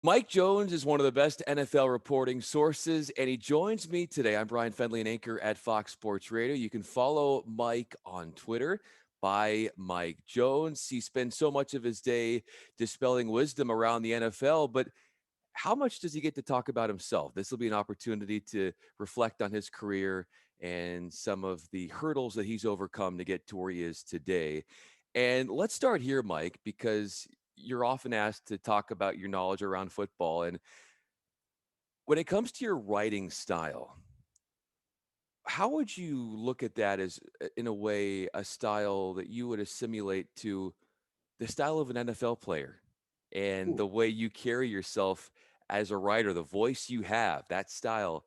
Mike Jones is one of the best NFL reporting sources, and he joins me today. I'm Bryan Fenley, an anchor at Fox Sports Radio. You can follow Mike on Twitter by Mike Jones. He spends so much of his day dispelling wisdom around the NFL, but how much does he get to talk about himself? This will be an opportunity to reflect on his career and some of the hurdles that he's overcome to get to where he is today. And let's start here, Mike, because you're often asked to talk about your knowledge around football. And when it comes to your writing style, how would you look at that as, in a way, a style that you would assimilate to the style of an NFL player and Ooh. the way you carry yourself as a writer, the voice you have, that style,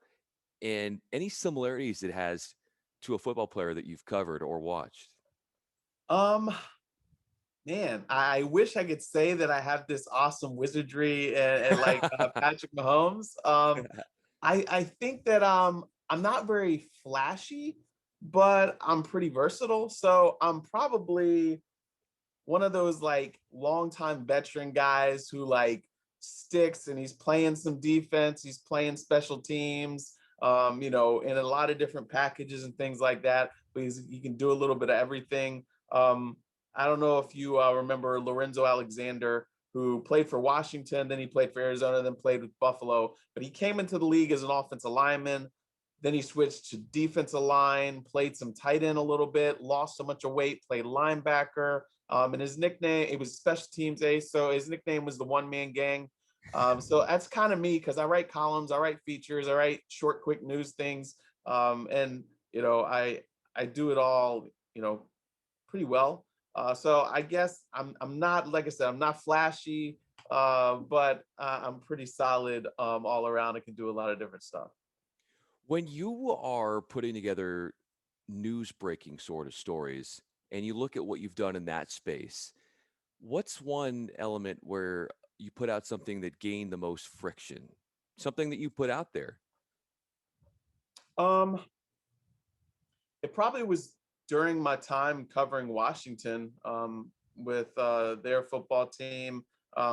and any similarities it has to a football player that you've covered or watched? Um, Man, I wish I could say that I have this awesome wizardry and like Patrick Mahomes. I think that I'm not very flashy, but I'm pretty versatile. So I'm probably one of those like longtime veteran guys who like sticks and he's playing some defense, he's playing special teams, in a lot of different packages and things like that. But he can do a little bit of everything. I don't know if you remember Lorenzo Alexander, who played for Washington, then he played for Arizona, then played with Buffalo. But he came into the league as an offensive lineman. Then he switched to defensive line, played some tight end a little bit, lost a bunch of weight, played linebacker. And his nickname, it was special teams ace. So his nickname was the one man gang. So that's kind of me because I write columns, I write features, I write short, quick news things. And, I do it all, pretty well. So I guess I'm not, like I said, I'm not flashy, but I'm pretty solid all around. I can do a lot of different stuff. When you are putting together news breaking sort of stories and you look at what you've done in that space, what's one element where you put out something that gained the most friction? Something that you put out there? Um, It probably was during my time covering Washington with their football team,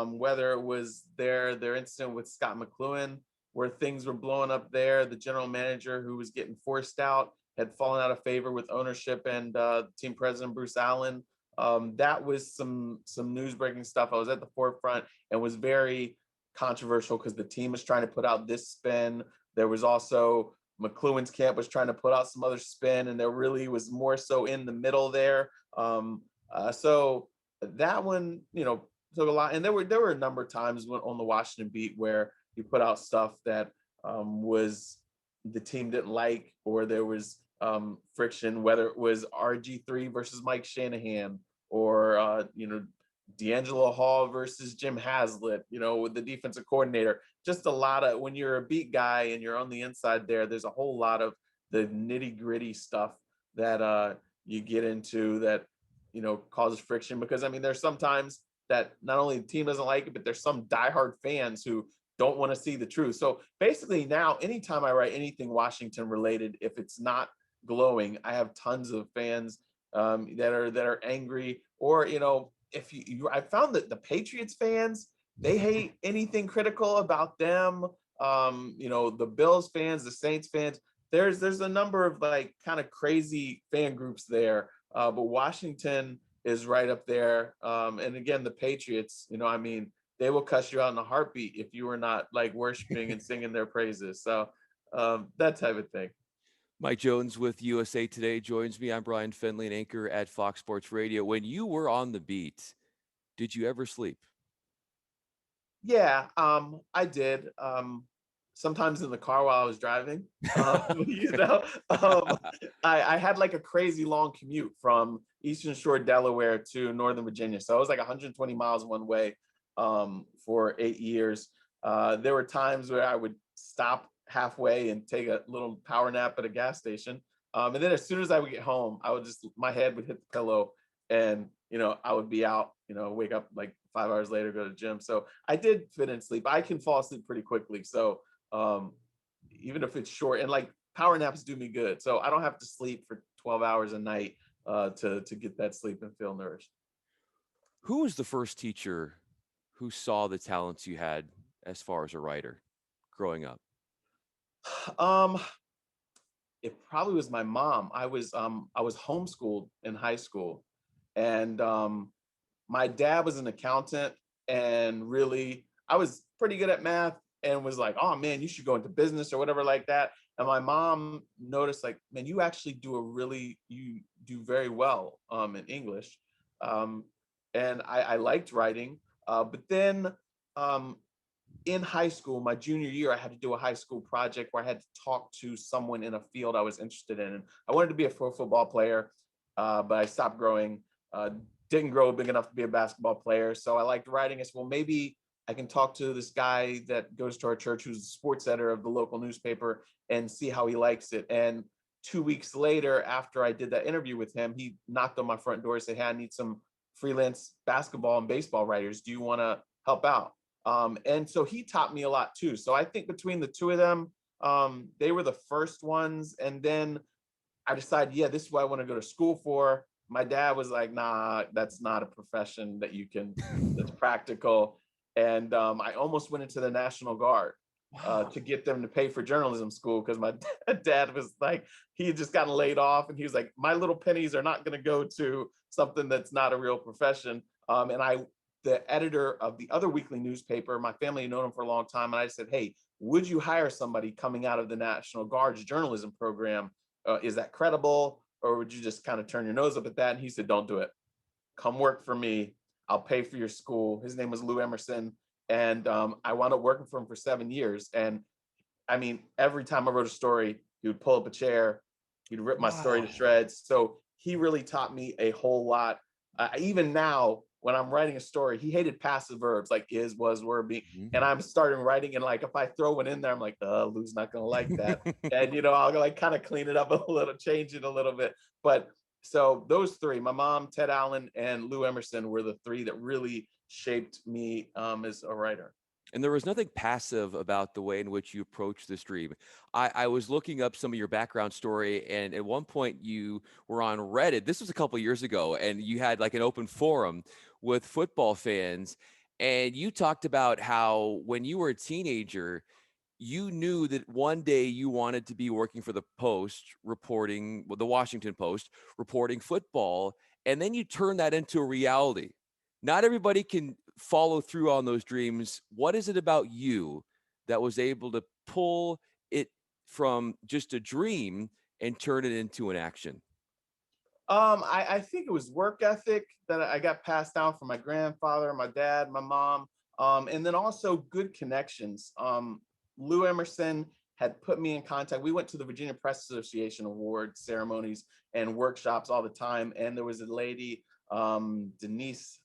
whether it was their incident with Scott McLuhan, where things were blowing up there. The general manager who was getting forced out had fallen out of favor with ownership and team president Bruce Allen. That was some news breaking stuff. I was at the forefront and was very controversial because the team was trying to put out this spin. There was also McLuhan's camp was trying to put out some other spin, and there really was more so in the middle there. So that one, took a lot. And there were a number of times when on the Washington beat where you put out stuff that was the team didn't like, or there was friction, whether it was RG3 versus Mike Shanahan, or D'Angelo Hall versus Jim Haslett, with the defensive coordinator. Just a lot of, when you're a beat guy and you're on the inside there, there's a whole lot of the nitty gritty stuff that you get into that, causes friction. Because I mean, there's sometimes that not only the team doesn't like it, but there's some diehard fans who don't want to see the truth. So basically now, anytime I write anything Washington related, if it's not glowing, I have tons of fans that are angry, or if I found that the Patriots fans, they hate anything critical about them. The Bills fans, the Saints fans. There's a number of like kind of crazy fan groups there, but Washington is right up there. And again, the Patriots, I mean, they will cuss you out in a heartbeat if you are not like worshiping and singing their praises. So that type of thing. Mike Jones with USA Today joins me. I'm Bryan Fenley, an anchor at Fox Sports Radio. When you were on the beat, did you ever sleep? Yeah, I did. Sometimes in the car while I was driving. You know, um, I had like a crazy long commute from Eastern Shore, Delaware to Northern Virginia. So it was like 120 miles one way for 8 years. There were times where I would stop halfway and take a little power nap at a gas station. And then as soon as I would get home, my head would hit the pillow, and I would be out, wake up like 5 hours later, go to the gym. So I did fit in sleep. I can fall asleep pretty quickly. So um, even if it's short, and like power naps do me good. So I don't have to sleep for 12 hours a night to get that sleep and feel nourished. Who was the first teacher who saw the talents you had as far as a writer growing up? Um, it probably was my mom. I was homeschooled in high school, and my dad was an accountant, and really I was pretty good at math and was like, oh man, you should go into business or whatever like that. And my mom noticed, like, man, you do very well in English. Um, and I liked writing. But then um, in high school, my junior year, I had to do a high school project where I had to talk to someone in a field I was interested in. And I wanted to be a pro football player, but I stopped growing. Didn't grow big enough to be a basketball player. So I liked writing. I said, well, maybe I can talk to this guy that goes to our church, who's the sports editor of the local newspaper, and see how he likes it. And 2 weeks later, after I did that interview with him, he knocked on my front door and said, hey, I need some freelance basketball and baseball writers. Do you want to help out? And so he taught me a lot too. So I think between the two of them, they were the first ones. And then I decided, yeah, this is what I want to go to school for. My dad was like, nah, that's not a profession that's practical. And I almost went into the National Guard Wow. to get them to pay for journalism school, because my dad was like, he had just gotten laid off, and he was like, my little pennies are not going to go to something that's not a real profession. The editor of the other weekly newspaper, my family had known him for a long time, and I said, hey, would you hire somebody coming out of the National Guard's journalism program? Is that credible, or would you just kind of turn your nose up at that? And he said, don't do it. Come work for me. I'll pay for your school. His name was Lou Emerson. And I wound up working for him for 7 years. And I mean, every time I wrote a story, he would pull up a chair, he'd rip my story to Wow. shreds. So he really taught me a whole lot. Even now, when I'm writing a story, he hated passive verbs like is, was, were, be. And Mhm. I'm starting writing, and like if I throw one in there, I'm like, Lou's not gonna like that. And I'll like kind of clean it up a little, change it a little bit. But so those three, my mom, Ted Allen, and Lou Emerson, were the three that really shaped me as a writer. And there was nothing passive about the way in which you approach this dream. I was looking up some of your background story, and at one point you were on Reddit. This was a couple years ago, and you had like an open forum with football fans. And you talked about how when you were a teenager, you knew that one day you wanted to be working for the Post, reporting, well, the Washington Post, reporting football, and then you turn that into a reality. Not everybody can follow through on those dreams. What is it about you that was able to pull it from just a dream and turn it into an action? I think it was work ethic that I got passed down from my grandfather, my dad, my mom, and then also good connections. Lou Emerson had put me in contact. We went to the Virginia Press Association award ceremonies and workshops all the time, and there was a lady, Denise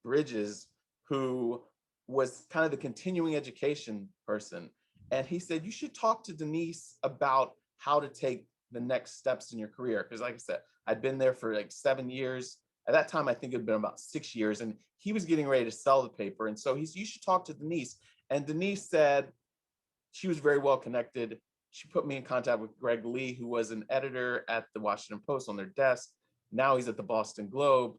Bridges, who was kind of the continuing education person. And he said, you should talk to Denise about how to take the next steps in your career. Because, like I said, I'd been there for like 7 years. At that time, I think it had been about 6 years, and he was getting ready to sell the paper. And so he said, you should talk to Denise. And Denise said she was very well connected. She put me in contact with Greg Lee, who was an editor at the Washington Post on their desk. Now he's at the Boston Globe.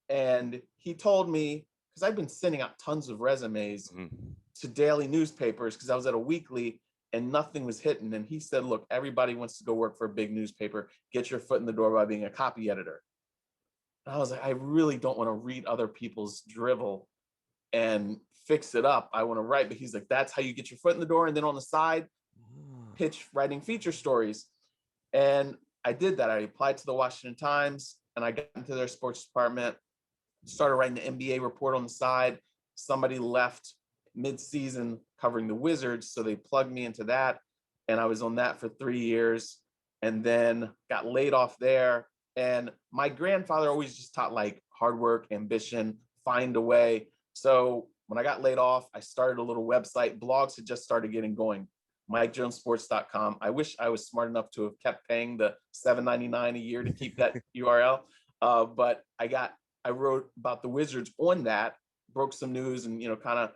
And he told me, because I've been sending out tons of resumes Mhm. to daily newspapers, because I was at a weekly and nothing was hitting. And he said, look, everybody wants to go work for a big newspaper. Get your foot in the door by being a copy editor. And I was like, I really don't want to read other people's drivel and fix it up. I want to write. But he's like, that's how you get your foot in the door. And then on the side, Ah. pitch writing feature stories. And I did that. I applied to the Washington Times, and I got into their sports department, started writing the NBA report on the side. Somebody left mid-season covering the Wizards, so they plugged me into that, and I was on that for 3 years, and then got laid off there. And my grandfather always just taught like hard work, ambition, find a way. So when I got laid off, I started a little website. Blogs had just started getting going. MikeJonesSports.com. I wish I was smart enough to have kept paying the $7.99 a year to keep that URL. But I wrote about the Wizards on that, broke some news, and kind of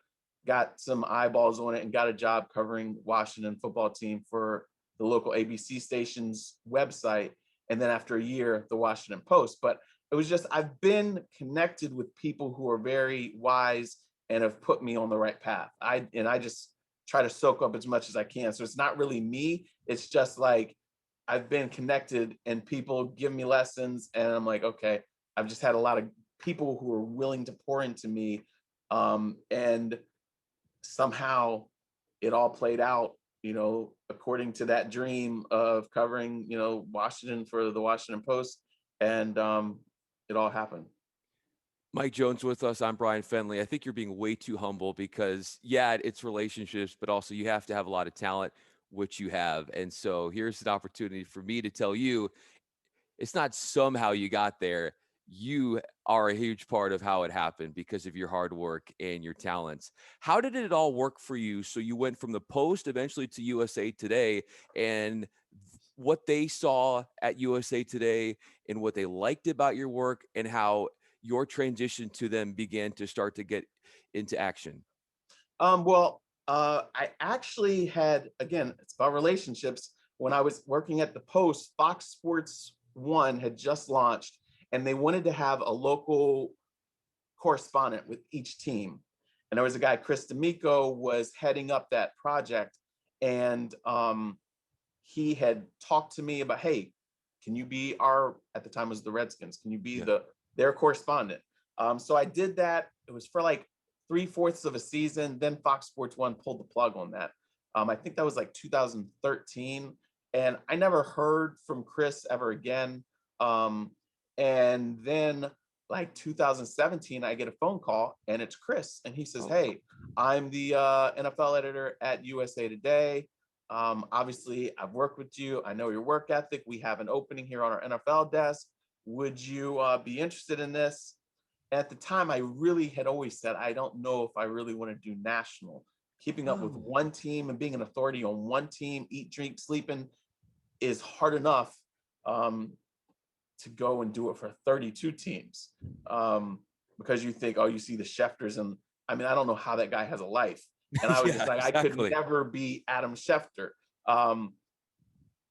got some eyeballs on it, and got a job covering Washington football team for the local ABC station's website. And then after a year, the Washington Post. But it was just, I've been connected with people who are very wise and have put me on the right path. I just try to soak up as much as I can. So it's not really me. It's just like I've been connected and people give me lessons, and I'm like, okay, I've just had a lot of people who are willing to pour into me. And somehow it all played out, according to that dream of covering, Washington for the Washington Post. And it all happened. Mike Jones with us. I'm Bryan Fenley. I think you're being way too humble because, yeah, it's relationships, but also you have to have a lot of talent, which you have. And so here's an opportunity for me to tell you it's not somehow you got there. You are a huge part of how it happened because of your hard work and your talents. How did it all work for you? So you went from the Post eventually to USA Today, and what they saw at USA Today and what they liked about your work and how your transition to them began to start to get into action. I actually had, again, it's about relationships. When I was working at the Post, Fox Sports One had just launched, and they wanted to have a local correspondent with each team. And there was a guy, Chris D'Amico, was heading up that project, and he had talked to me about, hey, can you be at the time it was the Redskins, can you be Yeah. their correspondent? So I did that. It was for like 3/4 of a season. Then Fox Sports One pulled the plug on that. I think that was like 2013, and I never heard from Chris ever again. And then like 2017, I get a phone call, and it's Chris, and he says, Oh, "Hey, I'm the NFL editor at USA Today. Obviously, I've worked with you. I know your work ethic. We have an opening here on our NFL desk. Would you be interested in this?" At the time, I really had always said, I don't know if I really want to do national. Keeping up with oh, one team and being an authority on one team, eat, drink, sleeping, is hard enough um, to go and do it for 32 teams. Because you think, oh, you see the Schefters, and I mean, I don't know how that guy has a life. And I was just yeah, like, I could exactly. never be Adam Schefter. Um,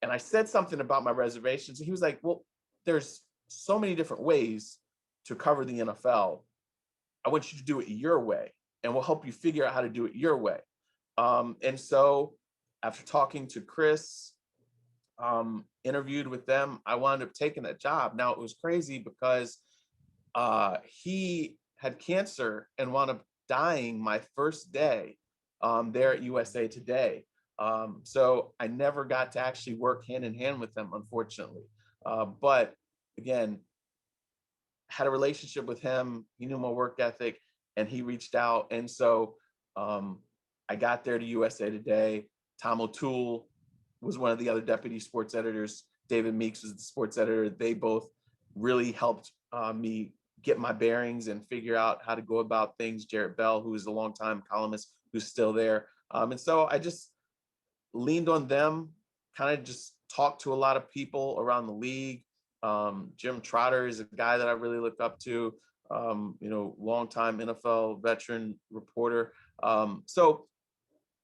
and I said something about my reservations. And he was like, well, there's so many different ways to cover the NFL. I want you to do it your way, and we'll help you figure out how to do it your way. And so after talking to Chris, interviewed with them, I wound up taking that job. Now it was crazy because he had cancer and wound up dying my first day there at USA Today. So I never got to actually work hand in hand with them, unfortunately. But again, had a relationship with him. He knew my work ethic, and he reached out. And so um, I got there to USA Today. Tom O'Toole was one of the other deputy sports editors. David Meeks was the sports editor. They both really helped me get my bearings and figure out how to go about things. Jarrett Bell, who is a longtime columnist, who's still there. And so I just leaned on them, kind of just talked to a lot of people around the league. Jim Trotter is a guy that I really look up to, longtime NFL veteran reporter. So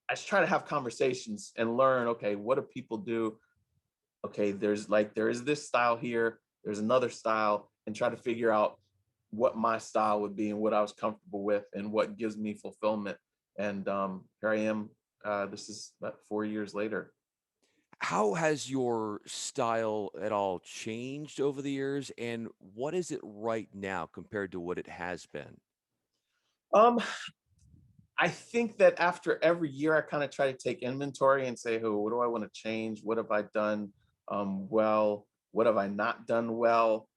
I just try to have conversations and learn, okay, what do people do? Okay, there is this style here, there's another style, and try to figure out what my style would be and what I was comfortable with and what gives me fulfillment. And here I am. This is about 4 years later. How has your style at all changed over the years, and what is it right now compared to what it has been? Um, I think that after every year, I kind of try to take inventory and say, "Oh, what do I want to change? What have I done well? What have I not done well?"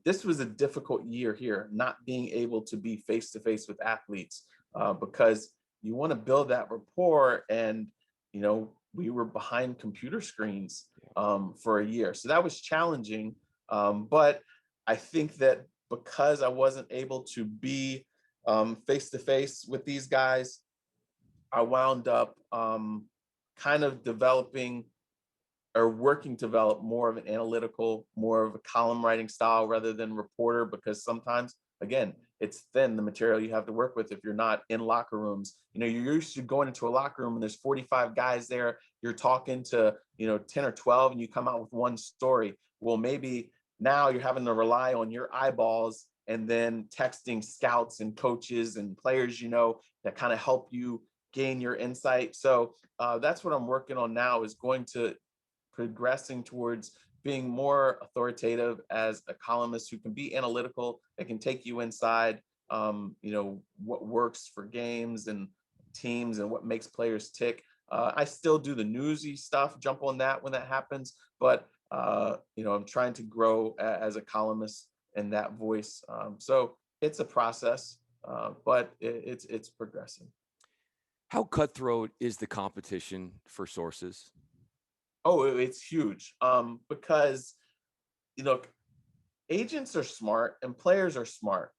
This was a difficult year here, not being able to be face to face with athletes because you want to build that rapport, and we were behind computer screens for a year, so that was challenging. But I think that because I wasn't able to be face to face with these guys, I wound up kind of developing or working to develop more of an analytical, more of a column writing style rather than reporter, because sometimes, again, it's thin, the material you have to work with if you're not in locker rooms. You're used to going into a locker room and there's 45 guys there. You're talking to, 10 or 12, and you come out with one story. Well, maybe now you're having to rely on your eyeballs and then texting scouts and coaches and players, that kind of help you gain your insight. So that's what I'm working on now, is going to progressing towards being more authoritative as a columnist who can be analytical, that can take you inside, what works for games and teams and what makes players tick. I still do the newsy stuff, jump on that when that happens, but I'm trying to grow as a columnist and that voice. So it's a process, but it's progressing. How cutthroat is the competition for sources? Oh, it's huge, because you know agents are smart and players are smart.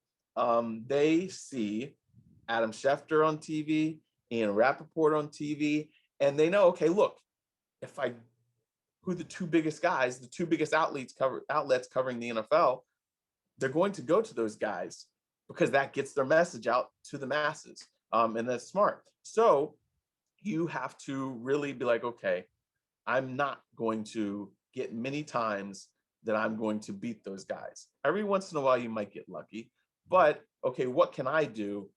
They see Adam Schefter on TV, Ian Rappaport on TV, and they know, okay, look, if I who the two biggest guys, the two biggest outlets covering the NFL, they're going to go to those guys because that gets their message out to the masses, and that's smart. So you have to really be like, okay, I'm not going to get many times that I'm going to beat those guys. Every once in a while, you might get lucky, but okay, what can I do?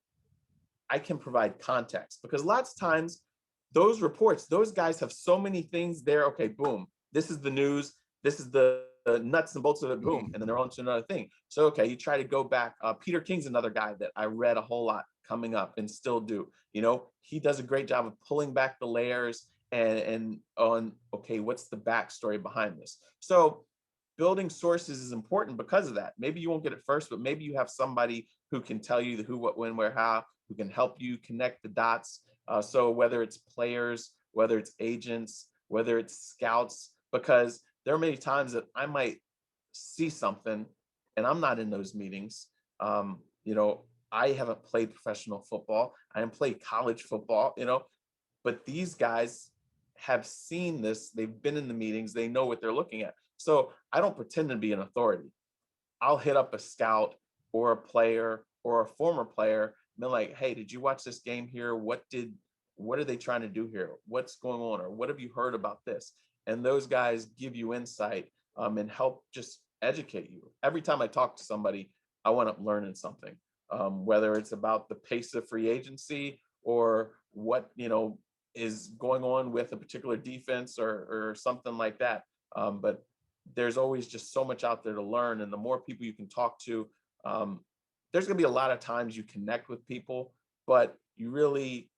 I can provide context, because lots of times those reports, those guys have so many things there. Okay, boom, this is the news. This is the nuts and bolts of it. Boom, and then they're on to another thing. So okay, you try to go back. Peter King's another guy that I read a whole lot coming up and still do. He does a great job of pulling back the layers and on, okay, what's the backstory behind this? So building sources is important because of that. Maybe you won't get it first, but maybe you have somebody who can tell you the who, what, when, where, how, who can help you connect the dots. So whether it's players, whether it's agents, whether it's scouts, because there are many times that I might see something and I'm not in those meetings. I haven't played professional football. I haven't played college football, but these guys have seen this. They've been in the meetings. They know what they're looking at. So I don't pretend to be an authority. I'll hit up a scout or a player or a former player and be like, hey, did you watch this game here? What are they trying to do here? What's going on? Or what have you heard about this? And those guys give you insight, and help just educate you. Every time I talk to somebody, I want up learning something, whether it's about the pace of free agency or what, is going on with a particular defense or something like that. But there's always just so much out there to learn. And the more people you can talk to, there's going to be a lot of times you connect with people, but you really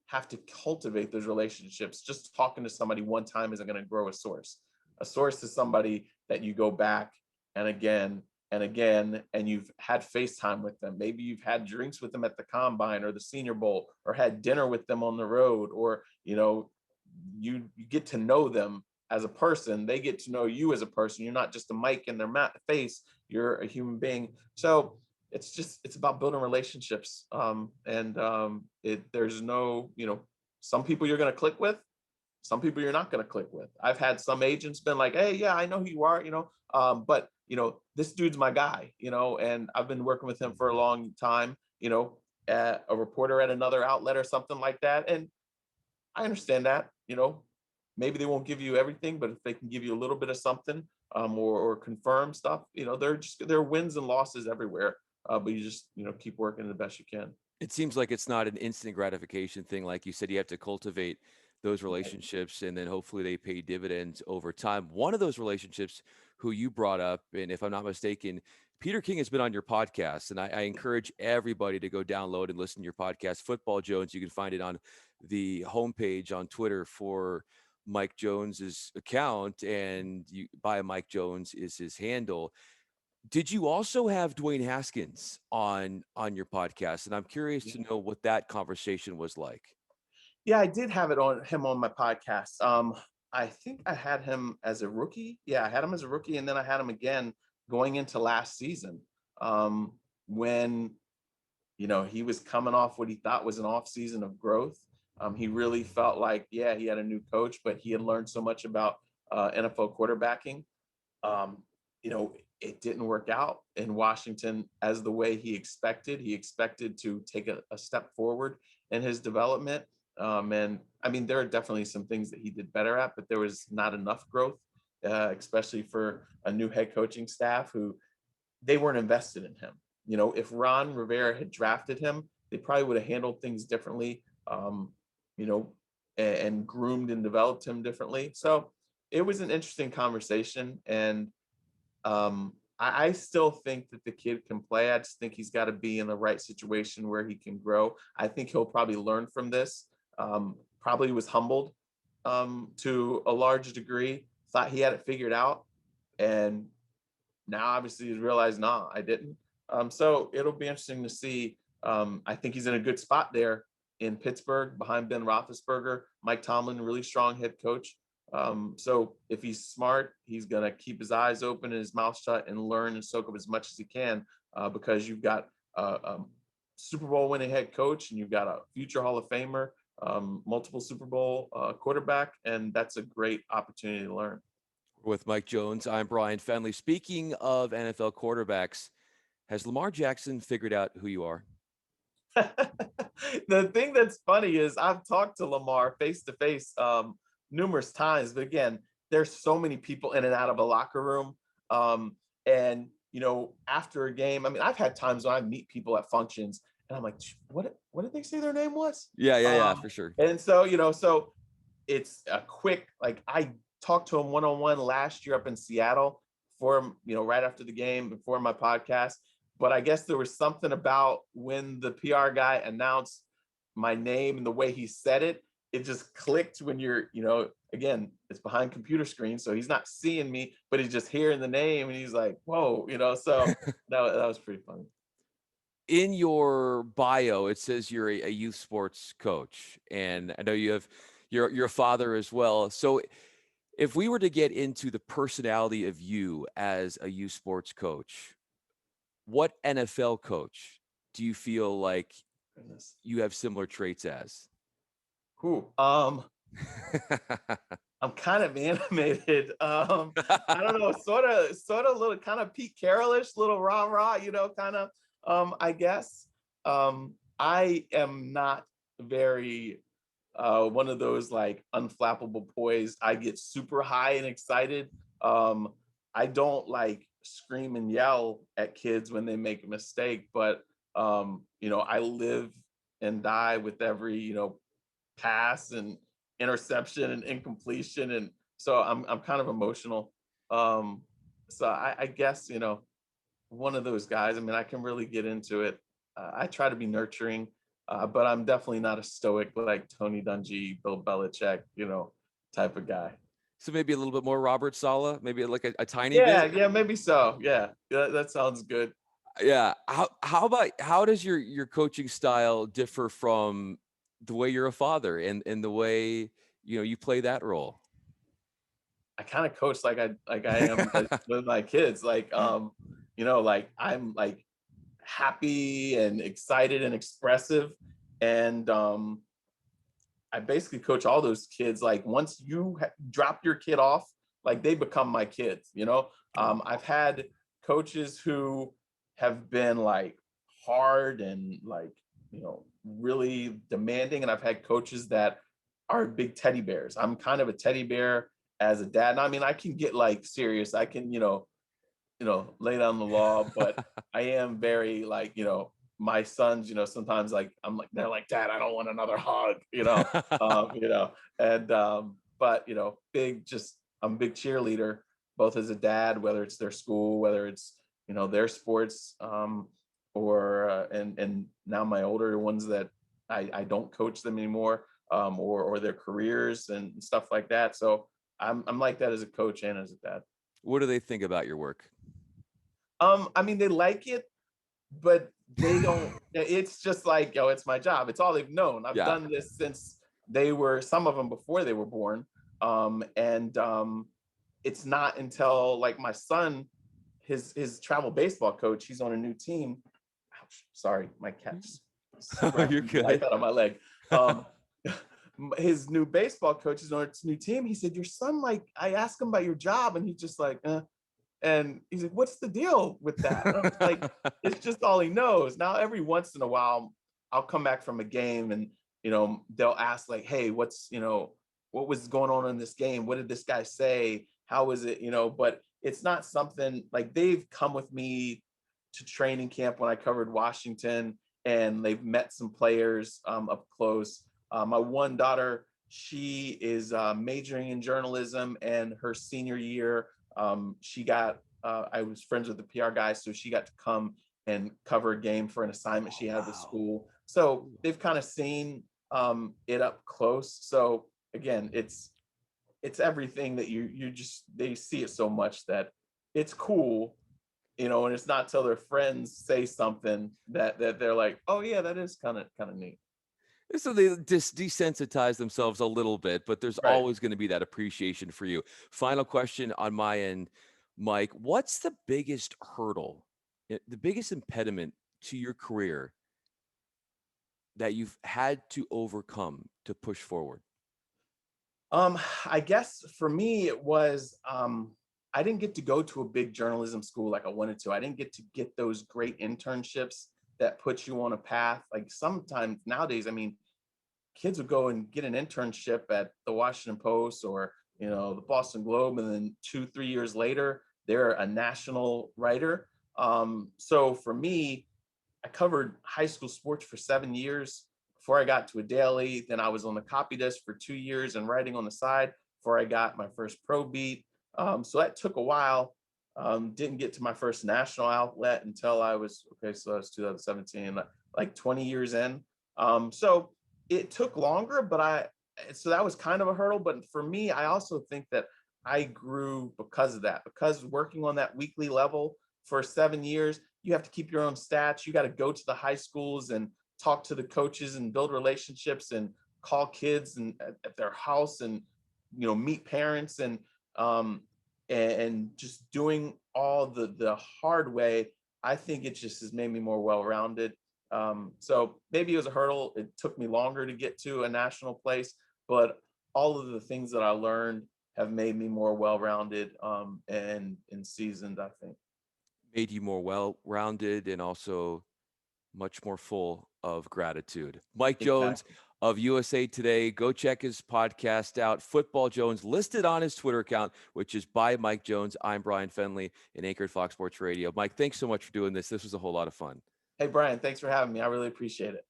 have to cultivate those relationships. Just talking to somebody one time isn't going to grow a source. A source is somebody that you go back and again and again, and you've had FaceTime with them. Maybe you've had drinks with them at the Combine or the Senior Bowl, or had dinner with them on the road, or you get to know them as a person. They get to know you as a person. You're not just a mic in their face. You're a human being. So it's about building relationships. There's no, some people you're going to click with, some people you're not going to click with. I've had some agents been like, hey, yeah, I know who you are, but this dude's my guy, and I've been working with him for a long time, a reporter at another outlet or something like that. And I understand that, maybe they won't give you everything, but if they can give you a little bit of something, or confirm stuff, there are wins and losses everywhere. But you just, keep working the best you can. It seems like it's not an instant gratification thing. Like you said, you have to cultivate those Right. relationships, and then hopefully they pay dividends over time. One of those relationships who you brought up, and if I'm not mistaken, Peter King has been on your podcast, and I encourage everybody to go download and listen to your podcast, Football Jones. You can find it on the homepage on Twitter for Mike Jones's account, and you by Mike Jones is his handle. Did you also have Dwayne Haskins on your podcast? And I'm curious to know what that conversation was like. Yeah, I did have him on my podcast. I think I had him as a rookie. Yeah, I had him as a rookie, and then I had him again going into last season, when he was coming off what he thought was an off season of growth. He really felt like, yeah, he had a new coach, but he had learned so much about NFL quarterbacking. um, it didn't work out in Washington as the way he expected. He expected to take a step forward in his development. And I mean, there are definitely some things that he did better at, but there was not enough growth, especially for a new head coaching staff who they weren't invested in him. if Ron Rivera had drafted him, they probably would have handled things differently, you know, and groomed and developed him differently. So it was an interesting conversation. And I still think that the kid can play. I just think he's got to be in the right situation where he can grow. I think he'll probably learn from this. Probably was humbled to a large degree, thought he had it figured out. And now obviously he's realized, nah, I didn't. So it'll be interesting to see. I think he's in a good spot there in Pittsburgh behind Ben Roethlisberger. Mike Tomlin, really strong head coach. So if he's smart, he's going to keep his eyes open and his mouth shut and learn and soak up as much as he can, because you've got a Super Bowl winning head coach and you've got a future Hall of Famer, multiple Super Bowl quarterback, and that's a great opportunity to learn. With Mike Jones, I'm Bryan Fenley. Speaking of NFL quarterbacks, has Lamar Jackson figured out who you are? The thing that's funny is I've talked to Lamar face to face numerous times, but again, there's so many people in and out of a locker room. And after a game, I mean, I've had times when I meet people at functions and I'm like, what did they say their name was? Yeah, for sure. And so it's a quick, like, I talked to him one-on-one last year up in Seattle for, right after the game before my podcast. But I guess there was something about when the PR guy announced my name and the way he said it, it just clicked when you're, again, it's behind computer screens. So he's not seeing me, but he's just hearing the name and he's like, whoa, so that was pretty funny. In your bio, it says you're a youth sports coach, and I know you're a father as well. So if we were to get into the personality of you as a youth sports coach, what NFL coach do you feel like Goodness. you have similar traits as? Who? I'm kind of animated. I don't know, sort of little kind of Pete Carroll-ish, little rah-rah, kind of, I guess. I am not very one of those like unflappable poised. I get super high and excited. I don't like scream and yell at kids when they make a mistake, but I live and die with every, pass and interception and incompletion. And so I'm kind of emotional. So I guess, one of those guys. I mean, I can really get into it. I try to be nurturing, but I'm definitely not a stoic like Tony Dungy, Bill Belichick, type of guy. So maybe a little bit more Robert Saleh, maybe like a tiny Yeah, bit. yeah, maybe so. Yeah, that sounds good. Yeah. How does your coaching style differ from the way you're a father and the way you play that role? I kind of coach like I am with my kids. Like like I'm like happy and excited and expressive, and I basically coach all those kids. Like once you drop your kid off, like they become my kids. I've had coaches who have been like hard and like really demanding, and I've had coaches that are big teddy bears. I'm kind of a teddy bear as a dad. And I mean, I can get like serious. I can lay down the law, but I am very like my sons, sometimes like I'm like they're like, Dad, I don't want another hug, and but big, just I'm a big cheerleader, both as a dad, whether it's their school, whether it's their sports, or and now my older ones that I don't coach them anymore, or their careers and stuff like that. So I'm like that as a coach and as a dad. What do they think about your work? I mean, they like it, but they don't. It's just like, it's my job. It's all they've known. I've done this since some of them before they were born. And it's not until like my son, his travel baseball coach, he's on a new team. Ouch, sorry, my cat's You're good. life out of my leg. His new baseball coach is on his new team. He said, your son, like, I asked him about your job and he's just like, And he's like, what's the deal with that? And I was like, it's just all he knows. Now, every once in a while, I'll come back from a game and, they'll ask like, hey, what was going on in this game? What did this guy say? How was it? But it's not something like they've come with me to training camp when I covered Washington, and they've met some players up close. My one daughter, she is majoring in journalism, and her senior year, she got. I was friends with the PR guy, so she got to come and cover a game for an assignment Oh, she had with wow. school. So Ooh. they've kind of seen it up close. So again, it's everything that you just they see it so much that it's cool, and it's not till their friends say something that they're like, oh yeah, that is kind of neat. So they just desensitize themselves a little bit, but there's Right. always going to be that appreciation for you. Final question on my end, Mike. What's the biggest hurdle, the biggest impediment to your career that you've had to overcome to push forward? I guess for me it was I didn't get to go to a big journalism school like I wanted to. I didn't get those great internships that put you on a path. Like sometimes nowadays, I mean, kids would go and get an internship at the Washington Post or the Boston Globe, and then 2 3 years later they're a national writer. So for me, I covered high school sports for 7 years before I got to a daily. Then I was on the copy desk for 2 years and writing on the side before I got my first pro beat. So that took a while. Didn't get to my first national outlet until I was okay. So that was 2017, like 20 years in. So it took longer, but so that was kind of a hurdle. But for me, I also think that I grew because of that, because working on that weekly level for 7 years, you have to keep your own stats. You got to go to the high schools and talk to the coaches and build relationships and call kids and at their house and meet parents um and just doing all the hard way. I think it just has made me more well-rounded. So maybe it was a hurdle. It took me longer to get to a national place, but all of the things that I learned have made me more well-rounded and seasoned, I think. Made you more well-rounded and also much more full of gratitude. Mike Jones Exactly. of USA Today. Go check his podcast out. Football Jones listed on his Twitter account, which is by Mike Jones. I'm Bryan Fenley, an anchor at Fox Sports Radio. Mike, thanks so much for doing this. This was a whole lot of fun. Hey, Brian, thanks for having me. I really appreciate it.